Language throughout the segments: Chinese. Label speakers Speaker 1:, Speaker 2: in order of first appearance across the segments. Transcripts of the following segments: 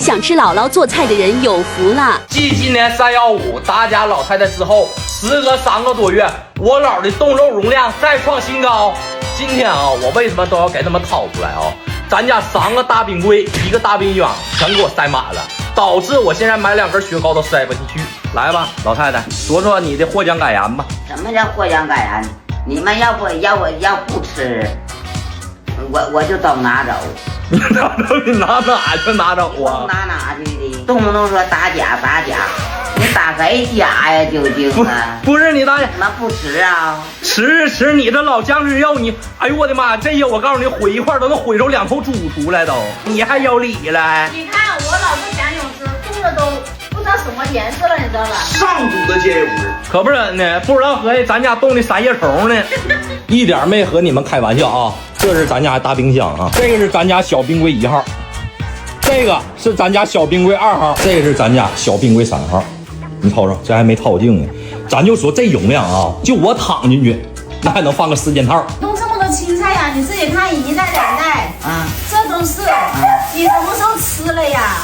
Speaker 1: 想吃姥姥做菜的人有福了。
Speaker 2: 继今年315大家老太太之后，时隔3个多月，我姥的冻肉容量再创新高。今天啊，我为什么都要给他们掏出来啊？咱家3个大冰柜，1个大冰箱，全给我塞满了，导致我现在买2根雪糕都塞不进去。来吧，老太太，说说你的获奖感言吧。
Speaker 3: 什么叫获奖感言？你们要不吃，我就都拿走。
Speaker 2: 你拿哪去拿走啊？
Speaker 3: 拿哪去的？动不动说打假，你打谁假呀？究竟啊？
Speaker 2: 不是你大爷，
Speaker 3: 那不吃啊？
Speaker 2: 吃你这老僵尸肉，你哎呦我的妈，这些我告诉你，毁一块都能毁出2头猪出来都，你还有理了？
Speaker 4: 你看我老是想泳池，冻的都不知道什么颜色了，你知道吧？
Speaker 5: 上古的街友，
Speaker 2: 可不是呢，不知道合计咱家冻的3叶虫呢，一点没和你们开玩笑啊！这是咱家大冰箱啊，这个是咱家小冰柜1号，这个是咱家小冰柜2号，这个是咱家小冰柜3号。你瞅瞅，这还没掏净呢。咱就说这容量啊，就我躺进去，那还能放个4件套。
Speaker 4: 弄这么多青菜呀，你自己看1袋2袋，这都是，你什么时候吃了呀？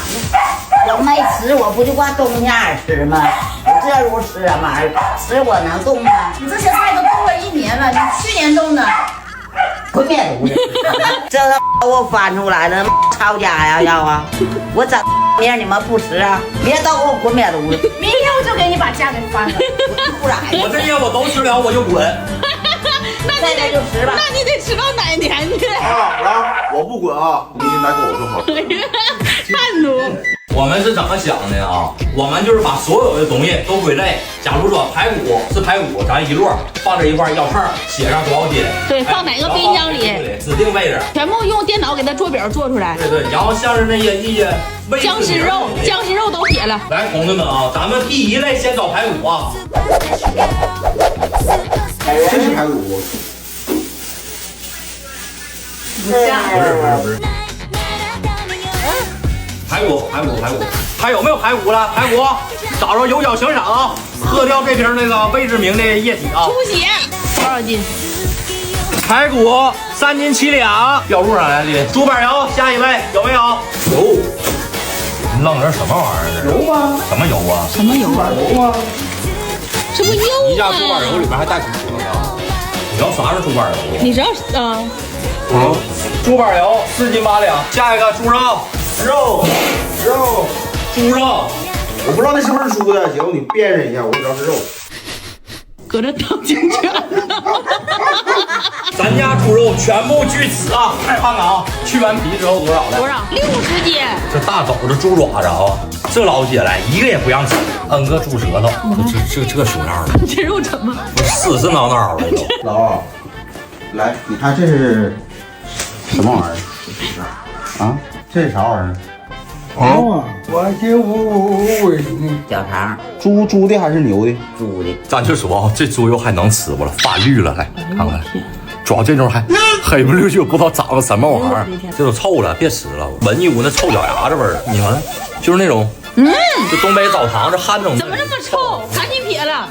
Speaker 3: 我没吃，我不就挂冬天吃吗？我这如吃啊玩意儿，吃我能冻吗？
Speaker 4: 你这些菜都冻了1年了，你去年冻的。
Speaker 3: 滚灭犊子！这个我翻出来了，抄家呀要啊！我整明儿你们不吃啊？明儿都给我滚灭犊子！
Speaker 4: 明天我就给你把家给翻了。
Speaker 3: 不然
Speaker 2: 我这些我都吃了，我就滚。
Speaker 3: 现在就吃吧。
Speaker 4: 那你得吃到哪年去？
Speaker 5: 来，我不滚啊！你来跟我说好。
Speaker 4: 叛徒。
Speaker 2: 我们是怎么想的啊？我们就是把所有的东西都归类。假如说排骨是排骨，咱一摞放这一块腰秤，写上多少斤，
Speaker 4: 对，放哪个冰箱里，
Speaker 2: 指定位置，
Speaker 4: 全部用电脑给它做表做出来。
Speaker 2: 对，然后像是那些一些
Speaker 4: 僵尸肉都写了。
Speaker 2: 来，同志们啊，咱们第一类先找排骨啊。
Speaker 5: 这是排骨。
Speaker 2: 不是。排骨，还有没有排骨了？排骨，找着有角行赏啊，喝掉这瓶那个未知名的液体啊。
Speaker 4: 出血多少斤？
Speaker 2: 排骨3斤7两，标注上来的。猪板油，下一位有没有？有。你愣这什么玩意儿？
Speaker 5: 油吗？
Speaker 2: 什么油啊？
Speaker 4: 什么油啊？
Speaker 5: 油吗？
Speaker 4: 这不油
Speaker 2: 一架猪板油里面还带骨头呢。你知道啥是猪板油？
Speaker 4: 你知道啊？
Speaker 2: 猪板油4斤8两。下一个猪肉，猪肉。
Speaker 5: 我不知道那是不是猪的，姐夫你辨认一下，我只知道是肉。
Speaker 4: 搁这当进去了。
Speaker 2: 咱家猪肉全部去籽啊！看看啊，去完皮之后多少了？
Speaker 4: 多少？60斤。
Speaker 2: 这大肘子猪爪子啊，这老些来一个也不让吃，摁个猪舌头，这熊样的，
Speaker 4: 这肉怎么？
Speaker 2: 死死挠挠的都。
Speaker 5: 老二，来，你看这是什么玩意儿？啊，这是啥玩意儿？
Speaker 6: 哦，我就问你，
Speaker 3: 小肠，
Speaker 5: 猪的还是牛的？
Speaker 3: 猪的。
Speaker 2: 咱就说啊，这猪肉还能吃不了？发绿了，来看看，主要这种还黑不溜秋，不知道长得什么玩意儿，这都臭了，别吃了，闻一股那臭脚丫子味儿。你闻，就是那种，就东北澡堂子汗那种。
Speaker 4: 怎么那么臭？赶紧撇了。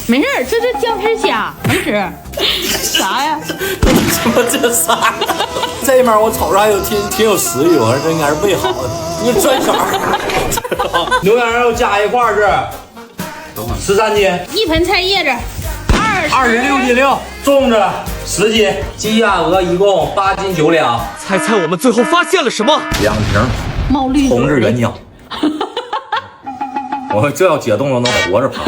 Speaker 4: 没事，这是姜汁虾，能吃。啥呀？
Speaker 2: 怎么这仨？这面我瞅着还有挺有食欲，我说这应该是喂好的。你转色儿，牛羊肉加一块儿是13斤，
Speaker 4: 一盆菜叶子
Speaker 2: 26斤6，粽子10斤，鸡鸭鹅一共8斤9两。
Speaker 7: 猜猜我们最后发现了什么
Speaker 2: 2瓶
Speaker 4: 冒绿
Speaker 2: 红日原浆。我这要解冻了能活着跑。